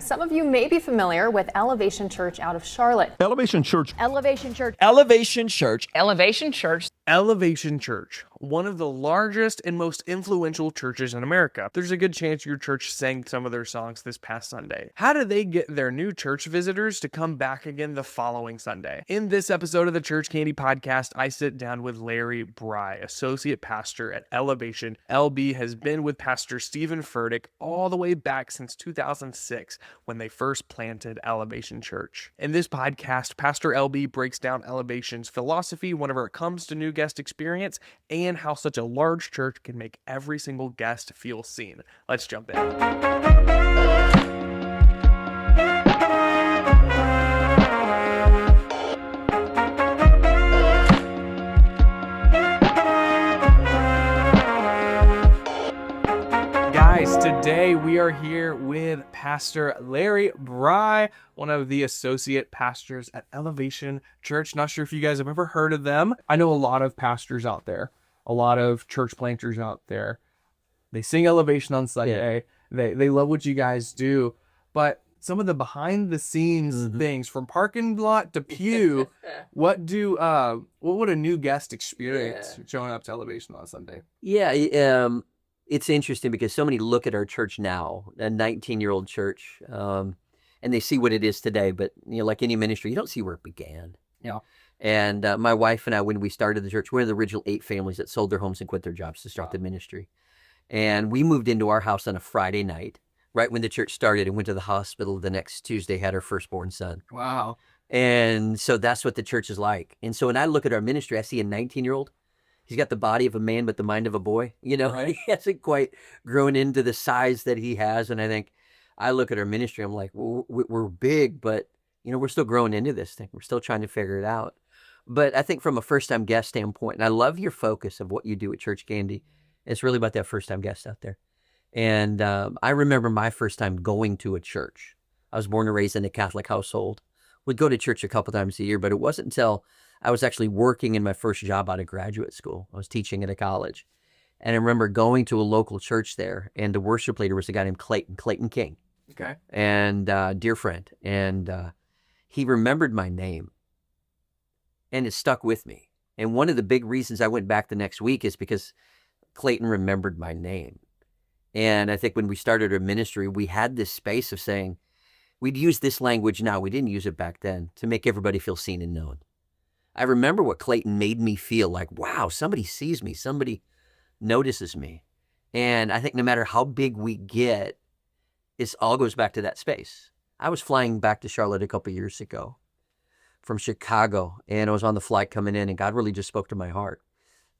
Some of you may be familiar with Elevation Church out of Charlotte. Elevation Church. Elevation Church. Elevation Church. Elevation Church. Elevation Church, one of the largest and most influential churches in America. There's a good chance your church sang some of their songs this past Sunday. How do they get their new church visitors to come back again the following Sunday? In this episode of the Church Candy Podcast, I sit down with Larry Brey, Associate Pastor at Elevation. LB has been with Pastor Stephen Furtick all the way back since 2006 when they first planted Elevation Church. In this podcast, Pastor LB breaks down Elevation's philosophy whenever it comes to new guest experience and how such a large church can make every single guest feel seen. Let's jump in. Guys, today we are here with Pastor Larry Brey, one of the associate pastors at Elevation Church. Not sure if you guys have ever heard of them. I know a lot of pastors out there, a lot of church planters out there. They sing Elevation on Sunday. Yeah. They love what you guys do. But some of the behind the scenes things, from parking lot to pew, what would a new guest experience showing up to Elevation on Sunday? It's interesting because so many look at our church now, a 19-year-old church, and they see what it is today. But, like any ministry, you don't see where it began. Yeah. And my wife and I, when we started the church, we're the original 8 families that sold their homes and quit their jobs to start the ministry. And we moved into our house on a Friday night, right when the church started, and went to the hospital the next Tuesday, had our firstborn son. Wow. And so that's what the church is like. And so when I look at our ministry, I see a 19-year-old. He's got the body of a man, but the mind of a boy. Right. He hasn't quite grown into the size that he has. And I look at our ministry, I'm like, we're big, but, we're still growing into this thing. We're still trying to figure it out. But I think from a first-time guest standpoint, and I love your focus of what you do at Church Candy, it's really about that first-time guest out there. And I remember my first time going to a church. I was born and raised in a Catholic household. We'd go to church a couple times a year, but it wasn't until I was actually working in my first job out of graduate school. I was teaching at a college. And I remember going to a local church there, and the worship leader was a guy named Clayton King. Okay. And dear friend. And he remembered my name. And it stuck with me. And one of the big reasons I went back the next week is because Clayton remembered my name. And I think when we started our ministry, we had this space of saying, we'd use this language now, we didn't use it back then, to make everybody feel seen and known. I remember what Clayton made me feel like, wow, somebody sees me, somebody notices me. And I think no matter how big we get, it all goes back to that space. I was flying back to Charlotte a couple years ago from Chicago, and I was on the flight coming in, and God really just spoke to my heart.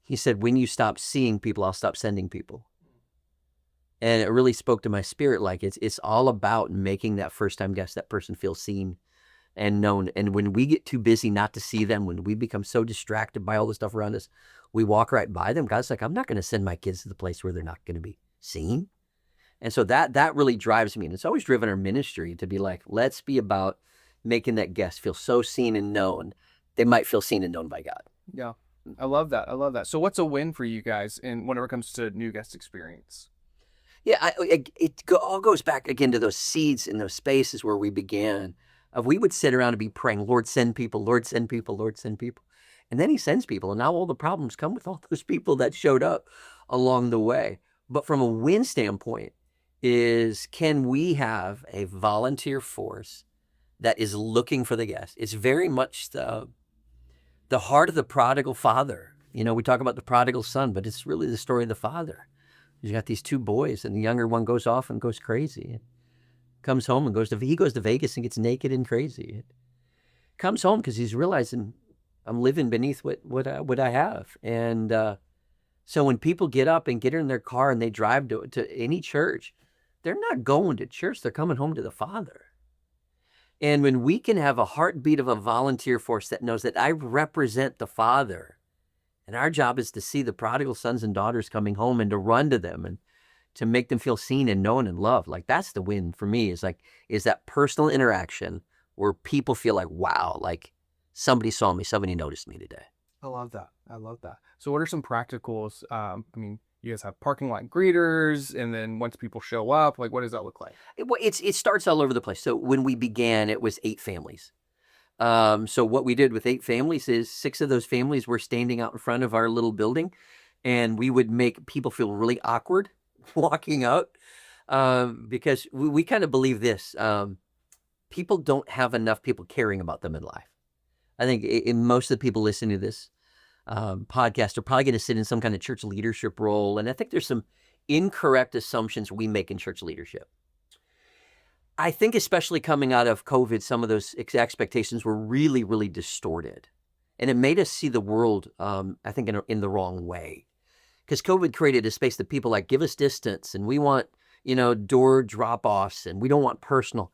He said, when you stop seeing people, I'll stop sending people. And it really spoke to my spirit, like it's all about making that first-time guest, that person feel seen and known. And when we get too busy not to see them, when we become so distracted by all the stuff around us, we walk right by them. God's like, I'm not going to send my kids to the place where they're not going to be seen. And so that really drives me. And it's always driven our ministry to be like, let's be about making that guest feel so seen and known. They might feel seen and known by God. Yeah. I love that. So what's a win for you guys whenever it comes to new guest experience? Yeah, it all goes back again to those seeds and those spaces where we began. We would sit around and be praying, Lord, send people, Lord, send people, Lord, send people. And then he sends people. And now all the problems come with all those people that showed up along the way. But from a win standpoint is, can we have a volunteer force that is looking for the guest? It's very much the heart of the prodigal father. We talk about the prodigal son, but it's really the story of the father. You got these 2 boys, and the younger one goes off and goes crazy. Comes home and goes to Vegas and gets naked and crazy. Comes home because he's realizing I'm living beneath what I have. And so when people get up and get in their car and they drive to any church, they're not going to church. They're coming home to the Father. And when we can have a heartbeat of a volunteer force that knows that I represent the Father, and our job is to see the prodigal sons and daughters coming home and to run to them and to make them feel seen and known and loved. Like, that's the win for me, is that personal interaction where people feel like, wow, like somebody saw me, somebody noticed me today. I love that. So what are some practicals? You guys have parking lot greeters, and then once people show up, like what does that look like? It starts all over the place. So when we began, it was 8 families. So what we did with 8 families is 6 of those families were standing out in front of our little building, and we would make people feel really awkward walking out because we kind of believe this. People don't have enough people caring about them in life. I think most of the people listening to this podcast are probably going to sit in some kind of church leadership role. And I think there's some incorrect assumptions we make in church leadership. I think especially coming out of COVID, some of those expectations were really, really distorted. And it made us see the world, I think, in the wrong way. Because COVID created a space that people like, give us distance, and we want, door drop-offs, and we don't want personal.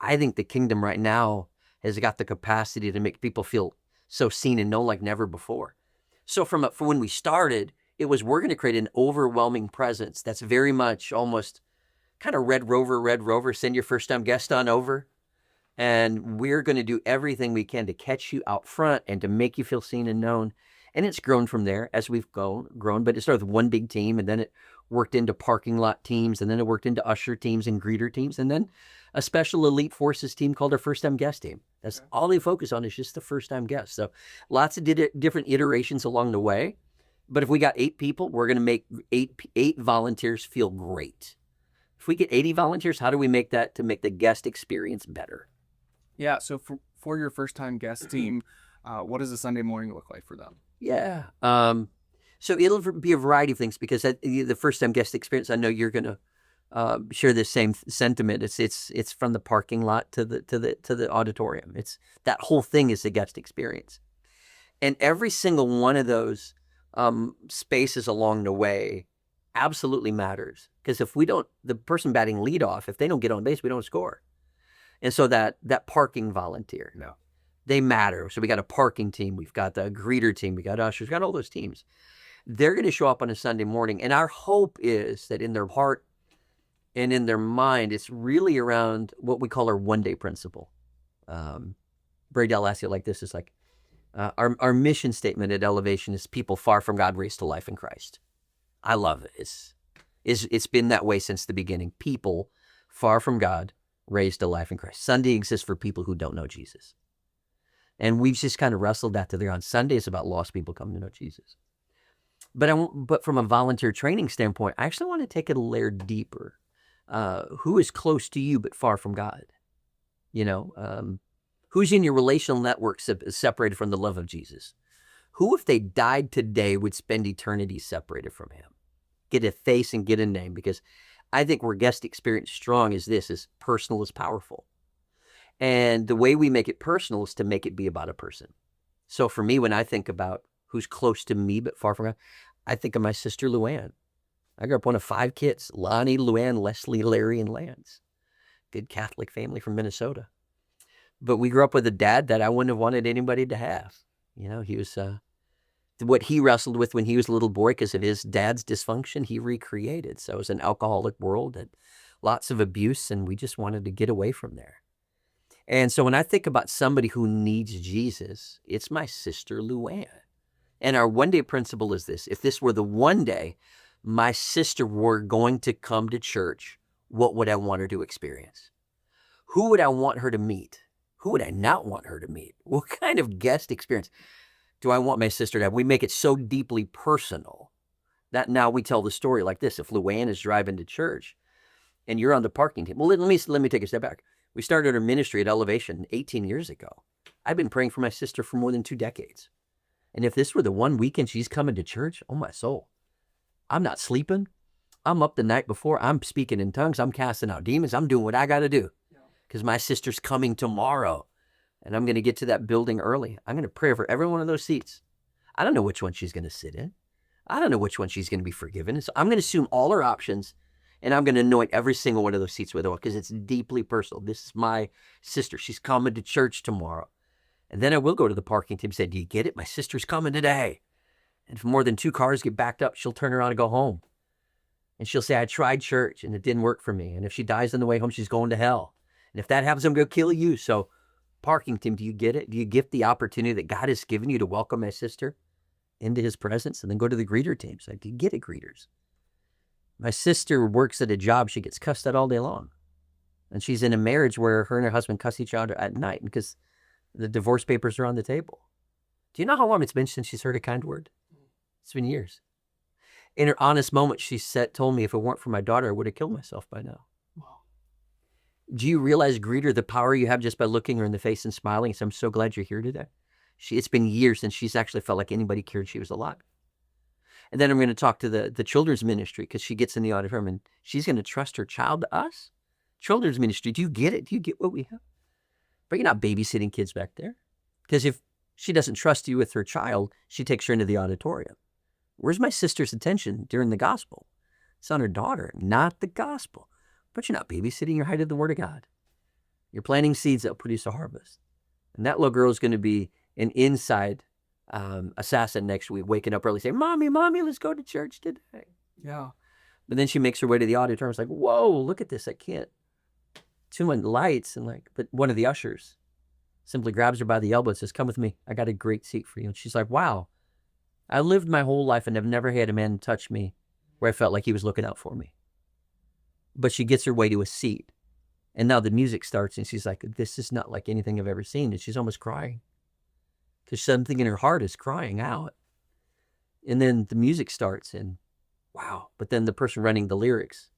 I think the kingdom right now has got the capacity to make people feel so seen and known like never before. So from when we started, it was we're going to create an overwhelming presence that's very much almost kind of Red Rover, send your first-time guest on over. And we're going to do everything we can to catch you out front and to make you feel seen and known. And it's grown from there as we've grown. But it started with one big team, and then it worked into parking lot teams, and then it worked into usher teams and greeter teams, and then a special elite forces team called our first-time guest team. That's all they focus on is just the first-time guest. So lots of different iterations along the way. But if we got 8 people, we're going to make eight volunteers feel great. If we get 80 volunteers, how do we make that to make the guest experience better? Yeah, so for your first-time guest team, what does a Sunday morning look like for them? Yeah. So it'll be a variety of things because the first-time guest experience, I know you're going to share the same sentiment. It's from the parking lot to the auditorium. It's that whole thing is the guest experience, and every single one of those spaces along the way absolutely matters. Because if we don't, the person batting leadoff, if they don't get on base, we don't score. And so that parking volunteer, they matter. So we got a parking team, we've got the greeter team, we got ushers, we got all those teams. They're going to show up on a Sunday morning, and our hope is that in their heart and in their mind, it's really around what we call our one-day principle. Brey asks it like this: it's like our mission statement at Elevation is people far from God raised to life in Christ. I love it. It's been that way since the beginning. People far from God raised to life in Christ. Sunday exists for people who don't know Jesus. And we've just kind of wrestled that to there on Sunday. It's about lost people coming to know Jesus. But from a volunteer training standpoint, I actually want to take it a layer deeper. Who is close to you but far from God? Who's in your relational network separated from the love of Jesus? Who, if they died today, would spend eternity separated from him? Get a face and get a name, because I think where guest experience strong is personal is powerful. And the way we make it personal is to make it be about a person. So for me, when I think about who's close to me but far from God, I think of my sister Luann. I grew up one of 5 kids: Lonnie, Luann, Leslie, Larry, and Lance. Good Catholic family from Minnesota. But we grew up with a dad that I wouldn't have wanted anybody to have. He was what he wrestled with when he was a little boy because of his dad's dysfunction, he recreated. So it was an alcoholic world and lots of abuse, and we just wanted to get away from there. And so when I think about somebody who needs Jesus, it's my sister Luann. And our one-day principle is this: if this were the one day my sister were going to come to church, what would I want her to experience? Who would I want her to meet? Who would I not want her to meet? What kind of guest experience do I want my sister to have? We make it so deeply personal that now we tell the story like this. If Luann is driving to church and you're on the parking team, well, let me take a step back. We started our ministry at Elevation 18 years ago. I've been praying for my sister for more than 2 decades. And if this were the one weekend she's coming to church, oh my soul, I'm not sleeping. I'm up the night before. I'm speaking in tongues. I'm casting out demons. I'm doing what I got to do because my sister's coming tomorrow. And I'm going to get to that building early. I'm going to pray for every one of those seats. I don't know which one she's going to sit in. I don't know which one she's going to be forgiven. So I'm going to assume all her options, and I'm going to anoint every single one of those seats with oil because it's deeply personal. This is my sister. She's coming to church tomorrow. And then I will go to the parking team and say, do you get it? My sister's coming today. And if more than 2 cars get backed up, she'll turn around and go home. And she'll say, I tried church and it didn't work for me. And if she dies on the way home, she's going to hell. And if that happens, I'm going to kill you. So parking team, do you get it? Do you get the opportunity that God has given you to welcome my sister into his presence? And then go to the greeter team. It's like, do you get it, greeters? My sister works at a job, she gets cussed at all day long. And she's in a marriage where her and her husband cuss each other at night because the divorce papers are on the table. Do you know how long it's been since she's heard a kind word? It's been years. In her honest moment, she told me, if it weren't for my daughter, I would have killed myself by now. Wow. Do you realize, greeter, the power you have just by looking her in the face and smiling? So I'm so glad you're here today. It's been years since she's actually felt like anybody cared she was alive. And then I'm going to talk to the children's ministry, because she gets in the auditorium and she's going to trust her child to us. Children's ministry, do you get it? Do you get what we have? But you're not babysitting kids back there. Because if she doesn't trust you with her child, she takes her into the auditorium. Where's my sister's attention during the gospel? It's on her daughter, not the gospel. But you're not babysitting, you're hiding the word of God. You're planting seeds that will produce a harvest. And that little girl is going to be an inside assassin next week, waking up early saying, Mommy, let's go to church today. Yeah. But then she makes her way to the auditorium. It's like, whoa, look at this. I can't. Too many lights. But one of the ushers simply grabs her by the elbow and says, come with me. I got a great seat for you. And she's like, wow, I lived my whole life and have never had a man touch me where I felt like he was looking out for me. But she gets her way to a seat. And now the music starts and she's like, this is not like anything I've ever seen. And she's almost crying because something in her heart is crying out. And then the music starts and wow. But then the person running the lyrics,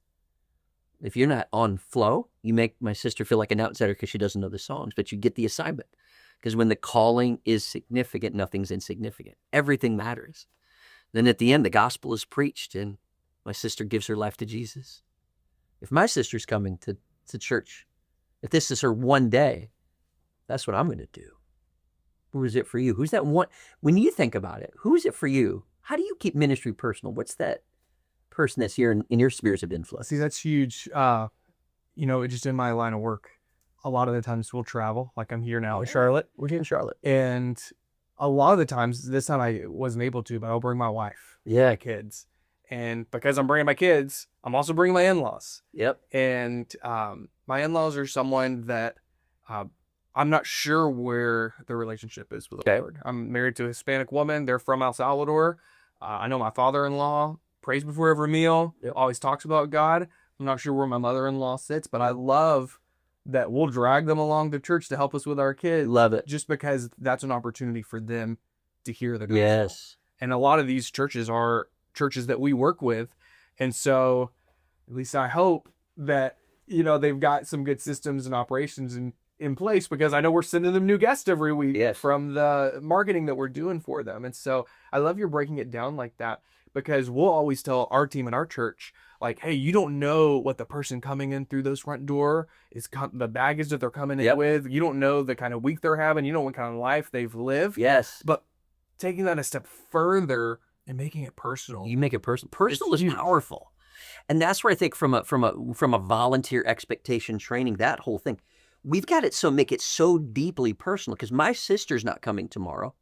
if you're not on flow, you make my sister feel like an outsider because she doesn't know the songs, but you get the assignment. Because when the calling is significant, nothing's insignificant. Everything matters. Then at the end, the gospel is preached and my sister gives her life to Jesus. If my sister's coming to church, if this is her one day, that's what I'm going to do. Who is it for you? Who's that one? When you think about it, who is it for you? How do you keep ministry personal? What's that person that's here in your spheres of influence? See, that's huge. Just in my line of work, a lot of the times we'll travel. Like I'm here now in Charlotte. We're here in Charlotte. And a lot of the times, this time I wasn't able to, but I'll bring my wife, my kids. And because I'm bringing my kids, I'm also bringing my in-laws. Yep. And my in-laws are someone that I'm not sure where their relationship is with the Lord. I'm married to a Hispanic woman. They're from El Salvador. I know my father-in-law prays before every meal, always talks about God. I'm not sure where my mother-in-law sits, but I love that we'll drag them along to church to help us with our kids. Love it. Just because that's an opportunity for them to hear the gospel. Yes. And a lot of these churches are churches that we work with. And so at least I hope that, they've got some good systems and operations in place, because I know we're sending them new guests every week from the marketing that we're doing for them. And so I love you're breaking it down like that, because we'll always tell our team in our church, like, hey, you don't know what the person coming in through those front door is, the baggage that they're coming in with. You don't know the kind of week they're having. You don't know what kind of life they've lived. Yes. But taking that a step further and making it personal. You make it personal. Personal is powerful. And that's where I think from a volunteer expectation training, that whole thing, we've got it make it so deeply personal, because my sister's not coming tomorrow.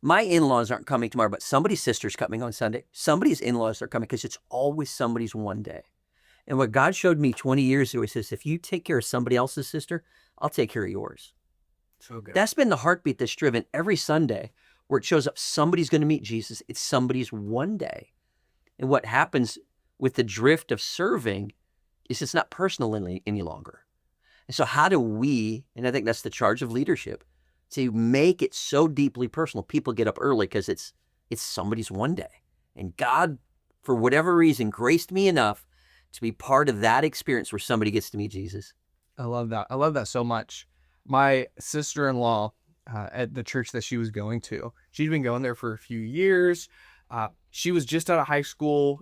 My in-laws aren't coming tomorrow, but somebody's sister's coming on Sunday. Somebody's in-laws are coming, because it's always somebody's one day. And what God showed me 20 years ago, he says, if you take care of somebody else's sister, I'll take care of yours. So good. That's been the heartbeat that's driven every Sunday, where it shows up, somebody's going to meet Jesus. It's somebody's one day. And what happens with the drift of serving is it's not personal any longer. And so how do we, and I think that's the charge of leadership, to make it so deeply personal? People get up early because it's somebody's one day. And God, for whatever reason, graced me enough to be part of that experience where somebody gets to meet Jesus. I love that. I love that so much. My sister-in-law, at the church that she was going to, she'd been going there for a few years. She was just out of high school.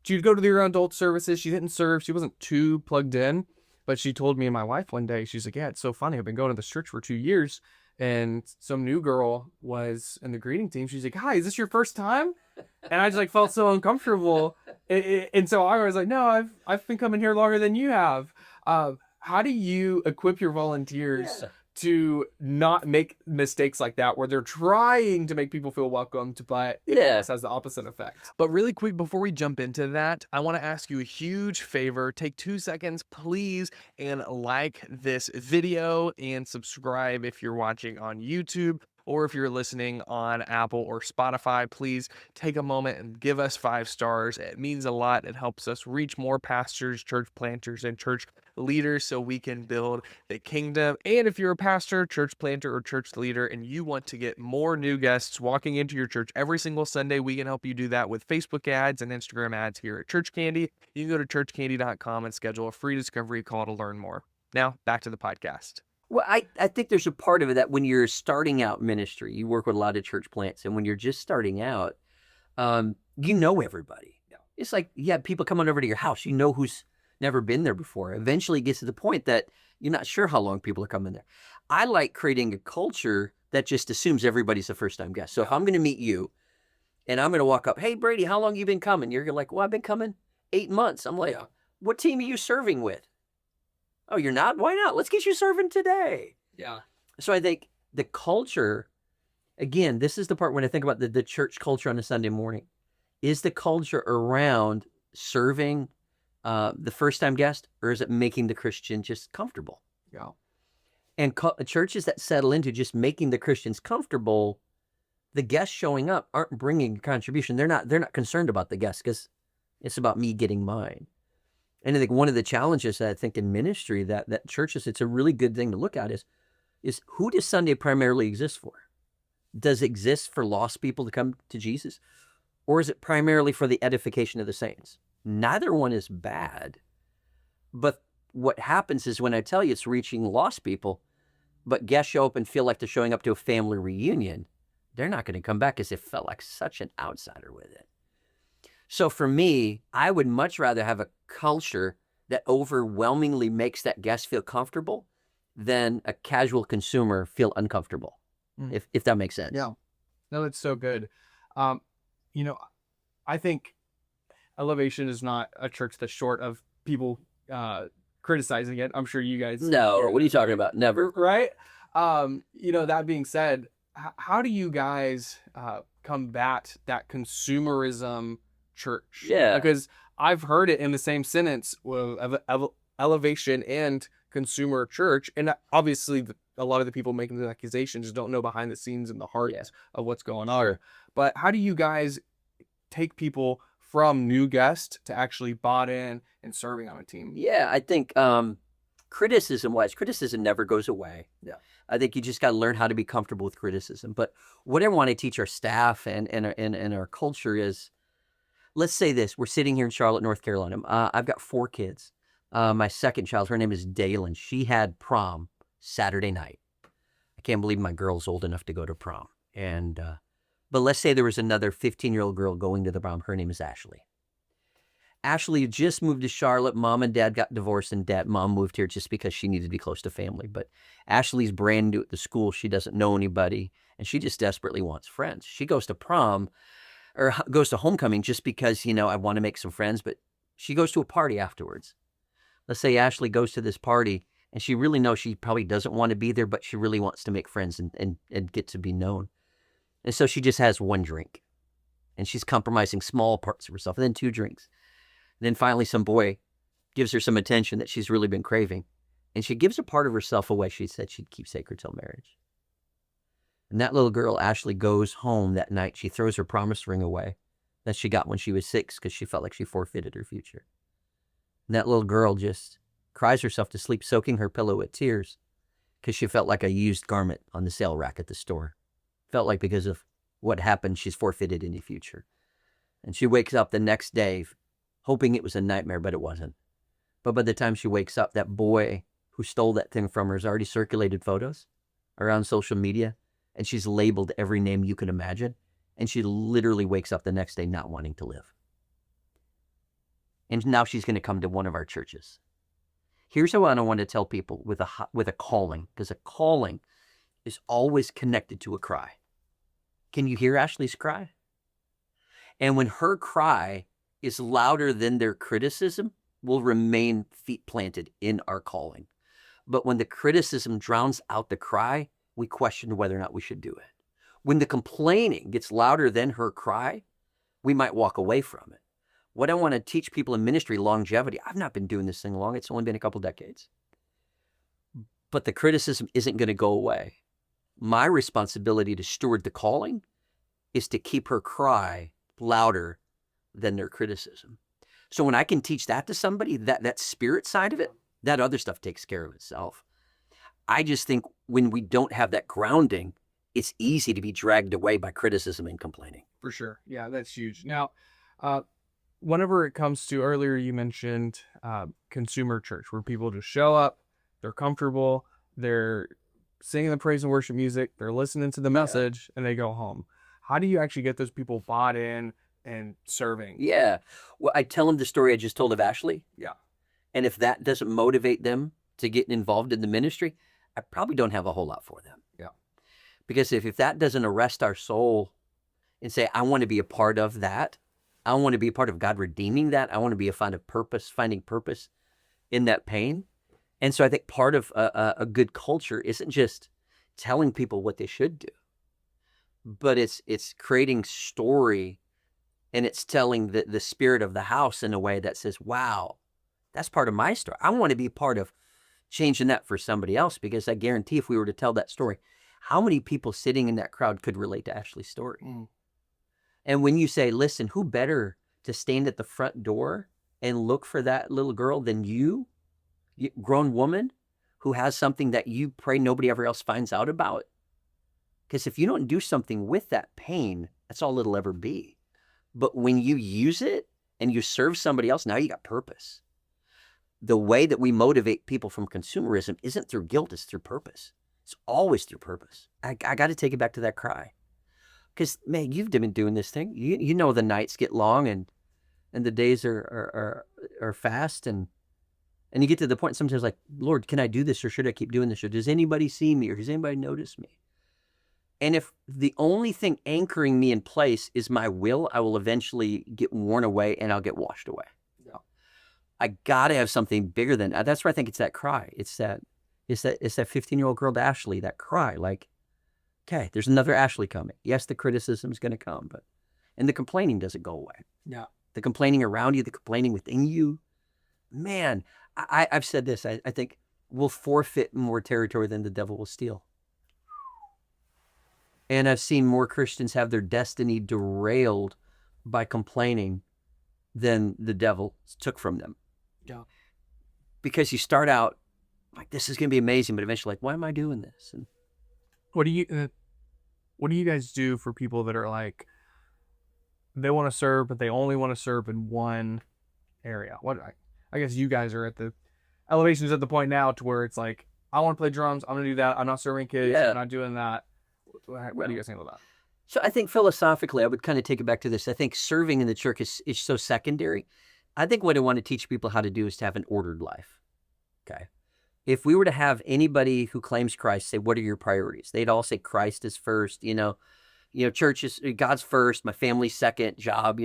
She'd go to the adult services. She didn't serve. She wasn't too plugged in. But she told me and my wife one day, she's like, yeah, it's so funny. I've been going to this church for 2 years. And some new girl was in the greeting team. She's like, hi, is this your first time? And I just felt so uncomfortable. And so I was like, no, I've been coming here longer than you have. How do you equip your volunteers to not make mistakes like that, where they're trying to make people feel welcomed, but it has the opposite effect? But really quick, before we jump into that, I want to ask you a huge favor. Take 2 seconds, please, and like this video and subscribe if you're watching on YouTube. or if you're listening on Apple or Spotify, please take a moment and give us 5 stars. It means a lot. It helps us reach more pastors, church planters, and church leaders so we can build the kingdom. And if you're a pastor, church planter, or church leader, and you want to get more new guests walking into your church every single Sunday, we can help you do that with Facebook ads and Instagram ads here at Church Candy. You can go to churchcandy.com and schedule a free discovery call to learn more. Now, back to the podcast. Well, I think there's a part of it that when you're starting out ministry, you work with a lot of church plants, and when you're just starting out, you know everybody. Yeah. It's like you have people coming over to your house, you know who's never been there before. Eventually it gets to the point that you're not sure how long people are coming there. I like creating a culture that just assumes everybody's a first-time guest. So if I'm going to meet you and I'm going to walk up, hey, Brady, how long you been coming? You're like, well, I've been coming 8 months. I'm like, what team are you serving with? Oh, you're not? Why not? Let's get you serving today. Yeah. So I think the culture, again, this is the part when I think about the church culture on a Sunday morning, is the culture around serving the first-time guest, or is it making the Christian just comfortable? Yeah. And churches that settle into just making the Christians comfortable, the guests showing up aren't bringing a contribution. They're not concerned about the guests because it's about me getting mine. And I think one of the challenges that I think in ministry that churches, it's a really good thing to look at is who does Sunday primarily exist for? Does it exist for lost people to come to Jesus? Or is it primarily for the edification of the saints? Neither one is bad. But what happens is when I tell you it's reaching lost people, but guests show up and feel like they're showing up to a family reunion, they're not going to come back because they felt like such an outsider with it. So for me, I would much rather have a culture that overwhelmingly makes that guest feel comfortable than a casual consumer feel uncomfortable, if that makes sense. Yeah. No, that's so good. I think Elevation is not a church that's short of people criticizing it. I'm sure you guys... No, what are you talking about? Never. Right? That being said, how do you guys combat that consumerism church? Yeah. Because I've heard it in the same sentence of elevation and consumer church. And obviously a lot of the people making the accusations don't know behind the scenes and the heart of what's going on. But how do you guys take people from new guests to actually bought in and serving on a team? Yeah, I think criticism never goes away. Yeah. I think you just got to learn how to be comfortable with criticism. But what I want to teach our staff and our culture is, let's say this. We're sitting here in Charlotte, North Carolina. I've got 4 kids. My second child, her name is Dalen. She had prom Saturday night. I can't believe my girl's old enough to go to prom. But let's say there was another 15-year-old girl going to the prom. Her name is Ashley. Ashley just moved to Charlotte. Mom and dad got divorced, and mom moved here just because she needed to be close to family. But Ashley's brand new at the school. She doesn't know anybody, and she just desperately wants friends. She goes to prom or goes to homecoming just because, I want to make some friends, but she goes to a party afterwards. Let's say Ashley goes to this party, and she really knows she probably doesn't want to be there, but she really wants to make friends and get to be known. And so she just has 1 drink, and she's compromising small parts of herself, and then 2 drinks. And then finally some boy gives her some attention that she's really been craving, and she gives a part of herself away she said she'd keep sacred till marriage. And that little girl, Ashley, goes home that night. She throws her promise ring away that she got when she was 6 because she felt like she forfeited her future. And that little girl just cries herself to sleep, soaking her pillow with tears because she felt like a used garment on the sale rack at the store. Felt like because of what happened, she's forfeited any future. And she wakes up the next day hoping it was a nightmare, but it wasn't. But by the time she wakes up, that boy who stole that thing from her has already circulated photos around social media, and she's labeled every name you can imagine, and she literally wakes up the next day not wanting to live. And now she's going to come to one of our churches. Here's what I want to tell people with a calling, because a calling is always connected to a cry. Can you hear Ashley's cry? And when her cry is louder than their criticism, we'll remain feet planted in our calling. But when the criticism drowns out the cry, we question whether or not we should do it. When the complaining gets louder than her cry, we might walk away from it. What I want to teach people in ministry, longevity, I've not been doing this thing long. It's only been a couple decades. But the criticism isn't going to go away. My responsibility to steward the calling is to keep her cry louder than their criticism. So when I can teach that to somebody, that spirit side of it, that other stuff takes care of itself. I just think when we don't have that grounding, it's easy to be dragged away by criticism and complaining. For sure. Yeah, that's huge. Now, whenever it comes to, earlier you mentioned consumer church, where people just show up, they're comfortable, they're singing the praise and worship music, they're listening to the message, and they go home. How do you actually get those people bought in and serving? Yeah. Well, I tell them the story I just told of Ashley. Yeah. And if that doesn't motivate them to get involved in the ministry, I probably don't have a whole lot for them. Yeah. Because if that doesn't arrest our soul and say, I want to be a part of that, I want to be a part of God redeeming that, I want to be a finding purpose in that pain. And so I think part of a good culture isn't just telling people what they should do, but it's creating story, and it's telling the spirit of the house in a way that says, wow, that's part of my story. I want to be part of changing that for somebody else, because I guarantee if we were to tell that story, how many people sitting in that crowd could relate to Ashley's story? Mm. And when you say, listen, who better to stand at the front door and look for that little girl than you, grown woman, who has something that you pray nobody ever else finds out about? Because if you don't do something with that pain, that's all it'll ever be. But when you use it and you serve somebody else, now you got purpose. The way that we motivate people from consumerism isn't through guilt, it's through purpose. It's always through purpose. I got to take it back to that cry. Because, man, you've been doing this thing. You know the nights get long and the days are fast, and you get to the point sometimes like, Lord, can I do this, or should I keep doing this? Or does anybody see me, or does anybody notice me? And if the only thing anchoring me in place is my will, I will eventually get worn away and I'll get washed away. Yeah. I got to have something bigger than that. That's where I think it's that cry. It's that 15-year-old girl to Ashley, that cry, like, okay, there's another Ashley coming. Yes, the criticism is going to come, and the complaining doesn't go away. Yeah. The complaining around you, the complaining within you, man, I've said this, I think we'll forfeit more territory than the devil will steal. And I've seen more Christians have their destiny derailed by complaining than the devil took from them. Yeah. Because you start out like, this is going to be amazing, but eventually like, why am I doing this? And what do you guys do for people that are like, they want to serve, but they only want to serve in one area? I guess you guys are at the elevations at the point now to where it's like, I want to play drums, I'm going to do that, I'm not serving kids, I'm not doing that. What do you guys think about that? So I think philosophically, I would kind of take it back to this. I think serving in the church is so secondary. I think what I want to teach people how to do is to have an ordered life. Okay. If we were to have anybody who claims Christ say, what are your priorities? They'd all say Christ is first, church is God's first, my family's second, job,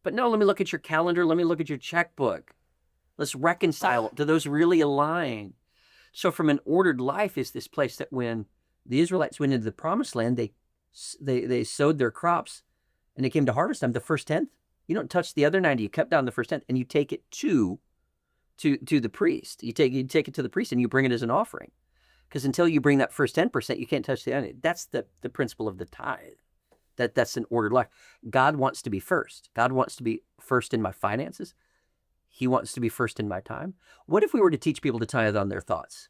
But no, let me look at your calendar. Let me look at your checkbook. Let's reconcile. Do those really align? So from an ordered life is this place that when the Israelites went into the promised land, they sowed their crops, and it came to harvest time, the first 10th. You don't touch the other 90. You cut down the first 10th, and you take it to the priest. You take it to the priest, and you bring it as an offering. Because until you bring that first 10%, you can't touch the other. That's the principle of the tithe. That's an ordered life. God wants to be first. God wants to be first in my finances. He wants to be first in my time. What if we were to teach people to tithe on their thoughts?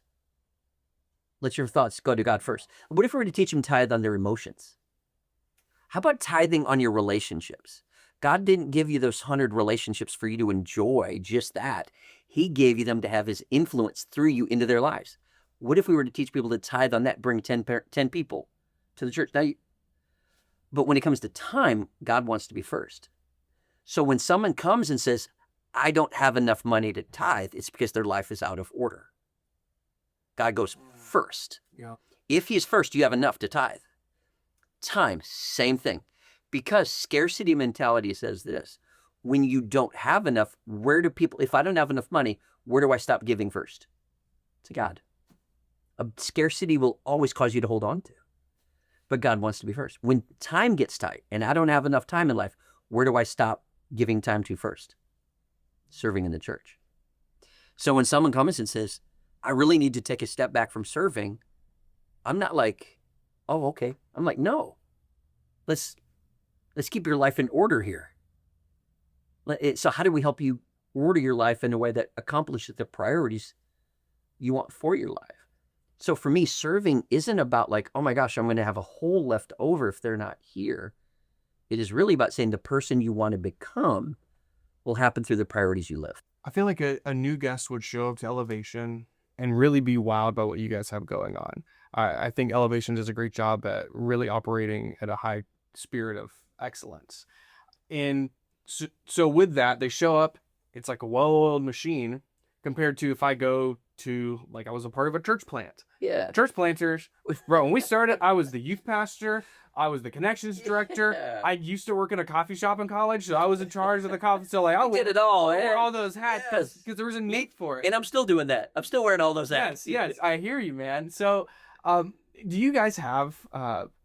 Let your thoughts go to God first. What if we were to teach them tithe on their emotions? How about tithing on your relationships? God didn't give you those 100 relationships for you to enjoy just that. He gave you them to have his influence through you into their lives. What if we were to teach people to tithe on that, bring 10 people to the church? But when it comes to time, God wants to be first. So when someone comes and says, I don't have enough money to tithe, it's because their life is out of order. God goes first. Yeah. If he's first, you have enough to tithe. Time, same thing. Because scarcity mentality says this: when you don't have enough, if I don't have enough money, where do I stop giving first? To God. A scarcity will always cause you to hold on to. But God wants to be first. When time gets tight and I don't have enough time in life, where do I stop giving time to first? Serving in the church. So when someone comes and says, I really need to take a step back from serving, I'm not like, oh, okay. I'm like, no, let's keep your life in order here. So how do we help you order your life in a way that accomplishes the priorities you want for your life? So for me, serving isn't about like, oh my gosh, I'm going to have a hole left over if they're not here. It is really about saying the person you want to become will happen through the priorities you live. I feel like a new guest would show up to Elevation and really be wowed by what you guys have going on. I think Elevation does a great job at really operating at a high spirit of excellence. And so with that, they show up, it's like a well-oiled machine compared to if I go to, like, I was a part of a church plant. Yeah. Church planters, bro, when we started, I was the youth pastor. I was the connections director. Yeah. I used to work in a coffee shop in college, so I was in charge of the coffee. So like, I did it all, wore man. all those hats because Yes. there was a need for it. And I'm still doing that. I'm still wearing all those hats. Yes, I hear you, man. So, do you guys have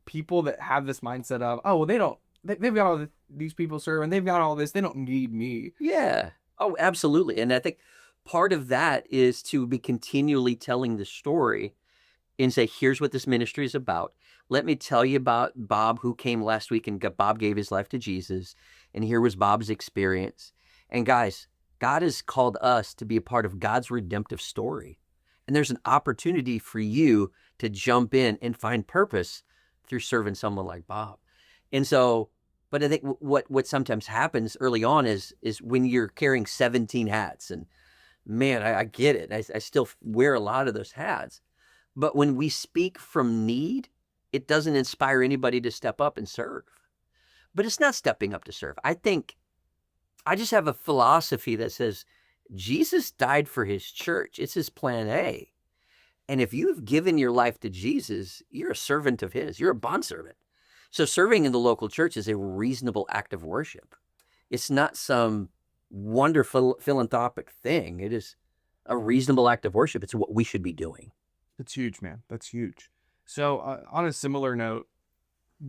people that have this mindset of, oh, well, they've got all these people serving, they've got all this, they don't need me. Yeah. Oh, absolutely. And I think part of that is to be continually telling the story and say, here's what this ministry is about. Let me tell you about Bob, who came last week, and Bob gave his life to Jesus. And here was Bob's experience. And guys, God has called us to be a part of God's redemptive story. And there's an opportunity for you to jump in and find purpose through serving someone like Bob. And so, but I think what sometimes happens early on is when you're carrying 17 hats, and man, I get it. I still wear a lot of those hats. But when we speak from need, it doesn't inspire anybody to step up and serve. But it's not stepping up to serve. I think I just have a philosophy that says Jesus died for his church. It's his plan A. And if you've given your life to Jesus, you're a servant of his. You're a bondservant. So serving in the local church is a reasonable act of worship. It's not some wonderful philanthropic thing. It is a reasonable act of worship. It's what we should be doing. That's huge, man. That's huge. So on a similar note,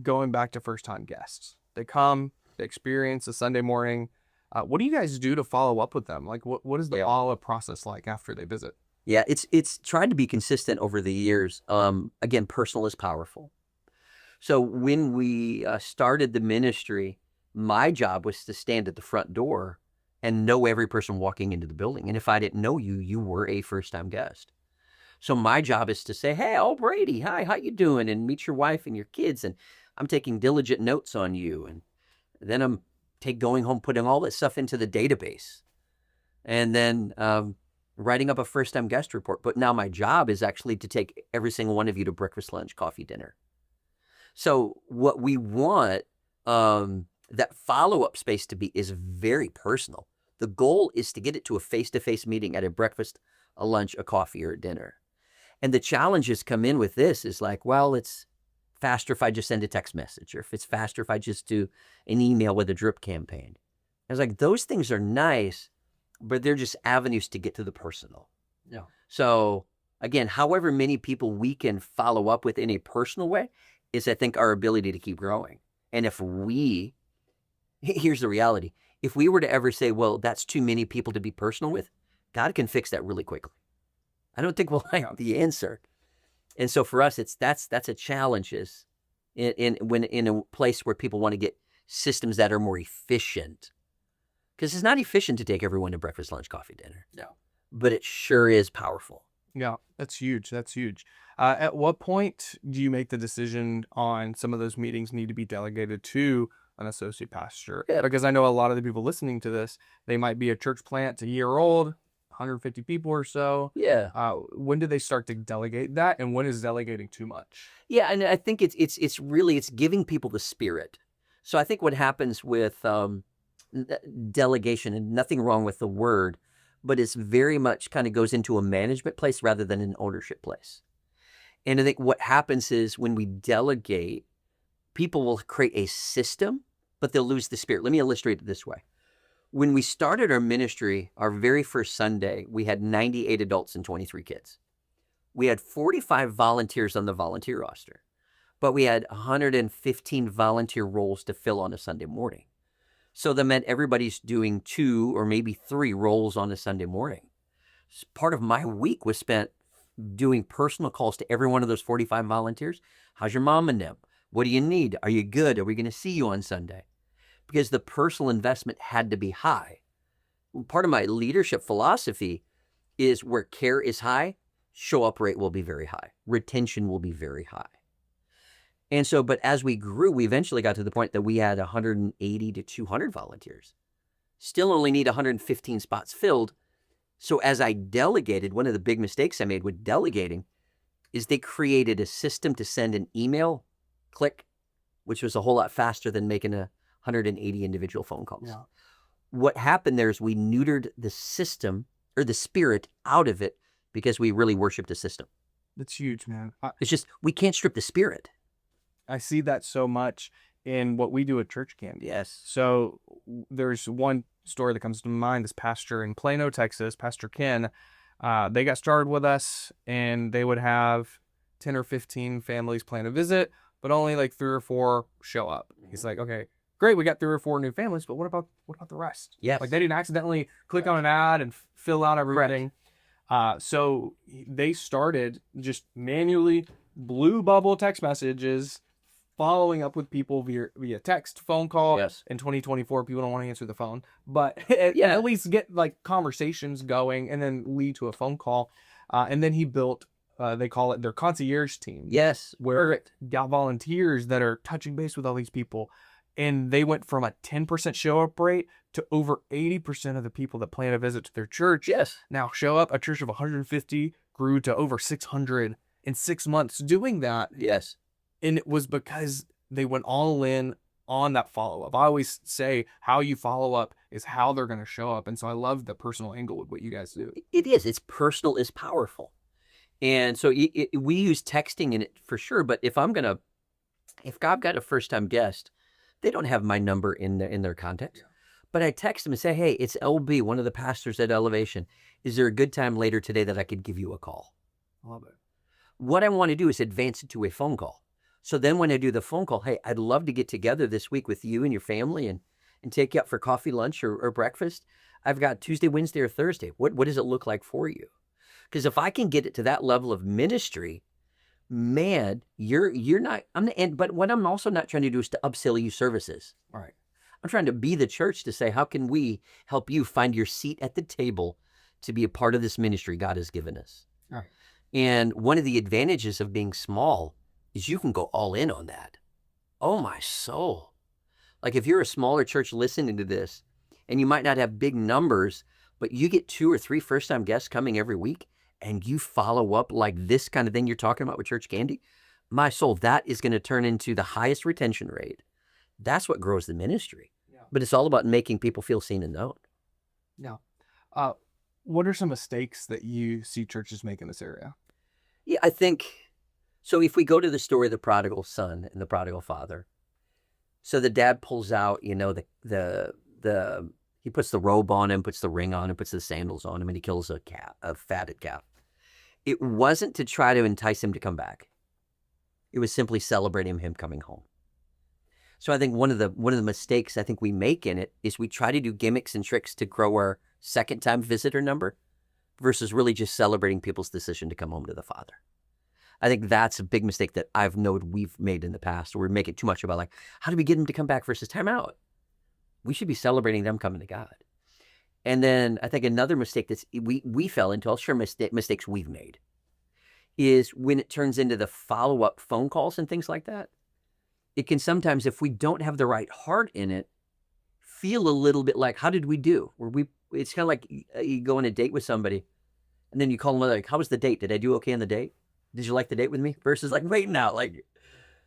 going back to first-time guests, they come, they experience a Sunday morning. What do you guys do to follow up with them? Like, what is the follow-up process like after they visit? Yeah, it's tried to be consistent over the years. Again, personal is powerful. So when we started the ministry, my job was to stand at the front door and know every person walking into the building. And if I didn't know you, you were a first-time guest. So my job is to say, hey, oh, Brady, hi, how you doing? And meet your wife and your kids. And I'm taking diligent notes on you. And then I'm going home, putting all that stuff into the database. And then writing up a first-time guest report. But now my job is actually to take every single one of you to breakfast, lunch, coffee, dinner. So what we want that follow-up space to be is very personal. The goal is to get it to a face-to-face meeting at a breakfast, a lunch, a coffee, or a dinner. And the challenges come in with this is like, well, it's faster if I just send a text message, or if it's faster if I just do an email with a drip campaign. I was like, those things are nice, but they're just avenues to get to the personal. Yeah. So again, however many people we can follow up with in a personal way is, I think, our ability to keep growing. And here's the reality. If we were to ever say, well, that's too many people to be personal with, God can fix that really quickly. I don't think we'll have the answer. And so for us, that's a challenge is in a place where people want to get systems that are more efficient. Because it's not efficient to take everyone to breakfast, lunch, coffee, dinner. No. But it sure is powerful. Yeah, that's huge. That's huge. At what point do you make the decision on some of those meetings need to be delegated to an associate pastor? Yeah. Because I know a lot of the people listening to this, they might be a church plant, a year old, 150 people or so. Yeah. When do they start to delegate that, and when is delegating too much? Yeah, and I think it's really giving people the spirit. So I think what happens with delegation, and nothing wrong with the word, but it's very much kind of goes into a management place rather than an ownership place. And I think what happens is when we delegate, people will create a system, but they'll lose the spirit. Let me illustrate it this way. When we started our ministry, our very first Sunday, we had 98 adults and 23 kids. We had 45 volunteers on the volunteer roster, but we had 115 volunteer roles to fill on a Sunday morning. So that meant everybody's doing 2 or maybe 3 roles on a Sunday morning. Part of my week was spent doing personal calls to every one of those 45 volunteers. How's your mom and them? What do you need? Are you good? Are we going to see you on Sunday? Because the personal investment had to be high. Part of my leadership philosophy is where care is high, show up rate will be very high. Retention will be very high. And so, but as we grew, we eventually got to the point that we had 180 to 200 volunteers. Still only need 115 spots filled. So as I delegated, one of the big mistakes I made with delegating is they created a system to send an email, click, which was a whole lot faster than making 180 individual phone calls. Yeah. What happened there is we neutered the system or the spirit out of it because we really worshiped the system. That's huge, man. It's just, we can't strip the spirit. I see that so much in what we do at Church Candy. Yes. So there's one story that comes to mind. This pastor in Plano, Texas, Pastor Ken, they got started with us, and they would have 10 or 15 families plan a visit, but only like 3 or 4 show up. He's like, okay, great, we got 3 or 4 new families, but what about the rest? Yes. Like they didn't accidentally click on an ad and fill out everything. So they started just manually blue bubble text messages, following up with people via text, phone call. Yes. In 2024, people don't want to answer the phone, but at least get like conversations going and then lead to a phone call. And then he built, they call it their concierge team. Yes. Where got volunteers that are touching base with all these people. And they went from a 10% show up rate to over 80% of the people that plan a visit to their church. Yes. Now show up. A church of 150 grew to over 600 in 6 months doing that. Yes. And it was because they went all in on that follow-up. I always say how you follow up is how they're going to show up. And so I love the personal angle with what you guys do. It is. It's personal is powerful. And so we use texting in it for sure. But if I've got a first-time guest, they don't have my number in their context. Yeah. But I text them and say, hey, it's LB, one of the pastors at Elevation. Is there a good time later today that I could give you a call? I love it. What I want to do is advance it to a phone call. So then when I do the phone call, hey, I'd love to get together this week with you and your family and take you out for coffee, lunch, or breakfast. I've got Tuesday, Wednesday, or Thursday. What does it look like for you? Because if I can get it to that level of ministry, man, you're not, but what I'm also not trying to do is to upsell you services. All right. I'm trying to be the church to say, how can we help you find your seat at the table to be a part of this ministry God has given us? All right. And one of the advantages of being small is you can go all in on that. Oh, my soul. Like if you're a smaller church listening to this and you might not have big numbers, but you get 2 or 3 first-time guests coming every week and you follow up like this kind of thing you're talking about with Church Candy, my soul, that is going to turn into the highest retention rate. That's what grows the ministry. Yeah. But it's all about making people feel seen and known. Yeah. What are some mistakes that you see churches make in this area? Yeah, I think... So if we go to the story of the prodigal son and the prodigal father, so the dad pulls out, he puts the robe on him, puts the ring on him, puts the sandals on him, and he kills a fatted calf. It wasn't to try to entice him to come back. It was simply celebrating him coming home. So I think one of the mistakes I think we make in it is we try to do gimmicks and tricks to grow our second-time visitor number versus really just celebrating people's decision to come home to the Father. I think that's a big mistake that I've noted we've made in the past, where we make it too much about like, how do we get them to come back versus time out? We should be celebrating them coming to God. And then I think another mistake that we fell into, I'll share mistakes we've made, is when it turns into the follow-up phone calls and things like that. It can sometimes, if we don't have the right heart in it, feel a little bit like, how did we do? It's kind of like you go on a date with somebody and then you call them like, how was the date? Did I do okay on the date? Did you like the date with me? Versus like, wait now, like,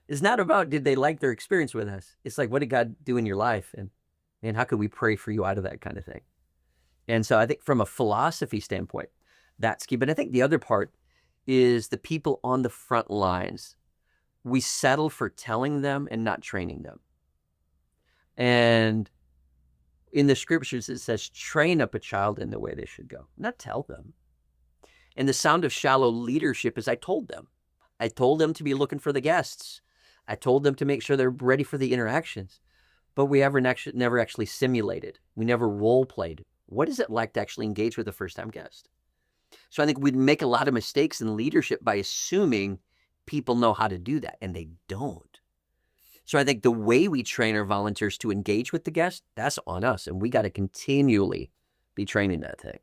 it's not about did they like their experience with us. It's like, what did God do in your life? And how could we pray for you out of that kind of thing? And so I think from a philosophy standpoint, that's key. But I think the other part is the people on the front lines. We settle for telling them and not training them. And in the scriptures, it says, train up a child in the way they should go, not tell them. And the sound of shallow leadership is I told them. I told them to be looking for the guests. I told them to make sure they're ready for the interactions. But we never actually simulated. We never role played. What is it like to actually engage with a first-time guest? So I think we'd make a lot of mistakes in leadership by assuming people know how to do that, and they don't. So I think the way we train our volunteers to engage with the guest, that's on us, and we got to continually be training that thing.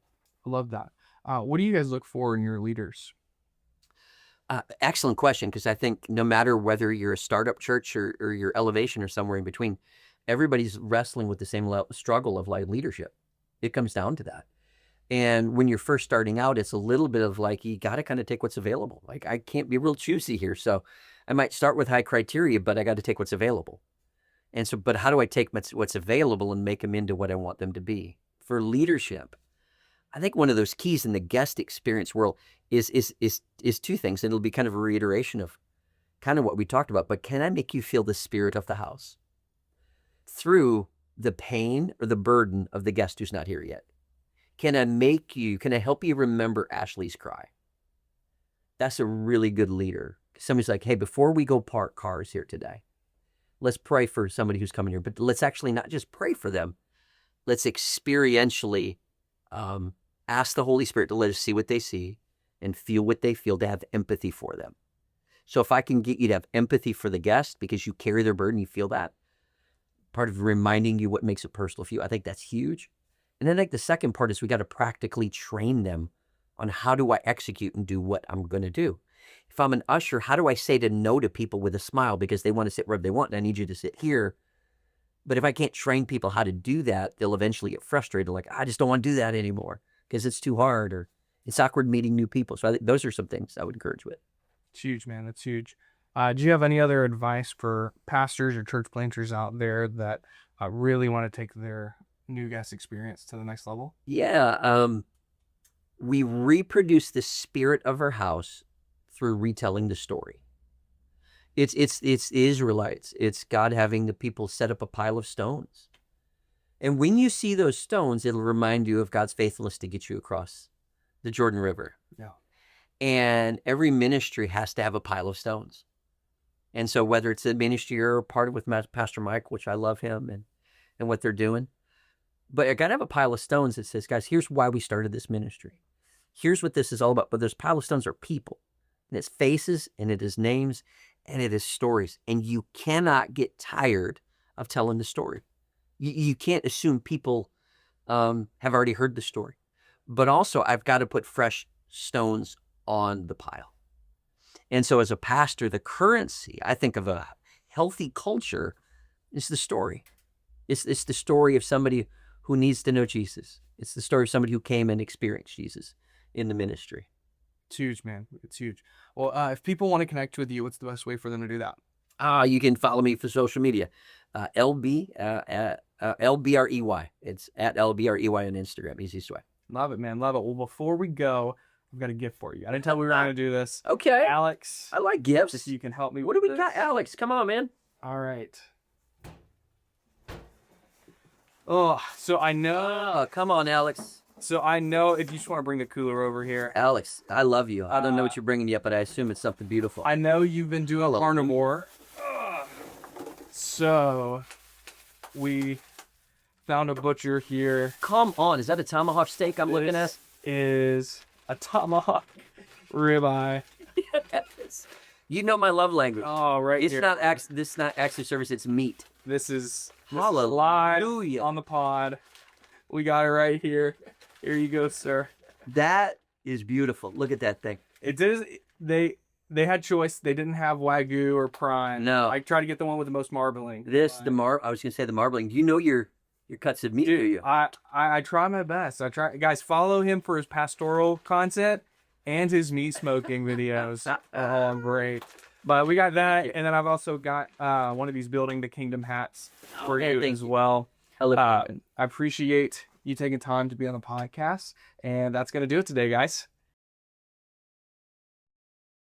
I love that. What do you guys look for in your leaders? Excellent question, because I think no matter whether you're a startup church or your elevation or somewhere in between, everybody's wrestling with the same struggle of like leadership. It comes down to that. And when you're first starting out, it's a little bit of like, you got to kind of take what's available. Like, I can't be real choosy here. So I might start with high criteria, but I got to take what's available. And so, but how do I take what's available and make them into what I want them to be? For leadership, I think one of those keys in the guest experience world is two things. And it'll be kind of a reiteration of kind of what we talked about. But can I make you feel the spirit of the house through the pain or the burden of the guest who's not here yet? Can I help you remember Ashley's cry? That's a really good leader. Somebody's like, hey, before we go park cars here today, let's pray for somebody who's coming here. But let's actually not just pray for them. Let's experientially ask the Holy Spirit to let us see what they see and feel what they feel, to have empathy for them. So if I can get you to have empathy for the guest because you carry their burden, you feel that, part of reminding you what makes it personal for you, I think that's huge. And then the second part is we got to practically train them on how do I execute and do what I'm going to do. If I'm an usher, how do I say no to people with a smile because they want to sit wherever they want and I need you to sit here? But if I can't train people how to do that, they'll eventually get frustrated. Like, I just don't want to do that anymore because it's too hard or it's awkward meeting new people. So I think those are some things I would encourage with. It's huge, man. It's huge. Do you have any other advice for pastors or church planters out there that really want to take their new guest experience to the next level? Yeah. We reproduce the spirit of our house through retelling the story. It's Israelites. It's God having the people set up a pile of stones. And when you see those stones, it'll remind you of God's faithfulness to get you across the Jordan River. Yeah. And every ministry has to have a pile of stones. And so whether it's a ministry you're part of with Pastor Mike, which I love him and what they're doing, but I got to have a pile of stones that says, guys, here's why we started this ministry. Here's what this is all about. But those pile of stones are people. And it's faces, and it is names, and it is stories. And you cannot get tired of telling the story. You can't assume people have already heard the story. But also, I've got to put fresh stones on the pile. And so as a pastor, the currency, I think, of a healthy culture is the story. It's the story of somebody who needs to know Jesus. It's the story of somebody who came and experienced Jesus in the ministry. It's huge, man. It's huge. Well, if people want to connect with you, what's the best way for them to do that? You can follow me for social media. LBREY. It's at LBREY on Instagram. Easiest way. Love it, man. Love it. Well, before we go, I've got a gift for you. I didn't tell we were going to do this. Okay. Alex, I like gifts. if you can help me What do with we got, this. Alex? Come on, man. All right. Oh, so I know. Oh, come on, Alex. So I know if you just want to bring the cooler over here. Alex, I love you. I don't know what you're bringing yet, but I assume it's something beautiful. I know you've been doing carnivore. So we found a butcher here. Come on. Is that a tomahawk steak I'm looking at? Is a tomahawk ribeye. Yes. You know my love language. Oh, right It's here. not this is not actually service, it's meat. This is Hallelujah. live on the pod. We got it right here. Here you go, sir. That is beautiful. Look at that thing. It is. They had choice. They didn't have Wagyu or prime. No. I tried to get the one with the most marbling. I was gonna say the marbling. Do you know your cuts of meat, do you? I try my best. Guys, follow him for his pastoral content and his meat smoking videos. Oh, great. But we got that, and then I've also got one of these Building the Kingdom hats for you thank as you. well. I I appreciate you taking time to be on the podcast, and that's going to do it today, guys.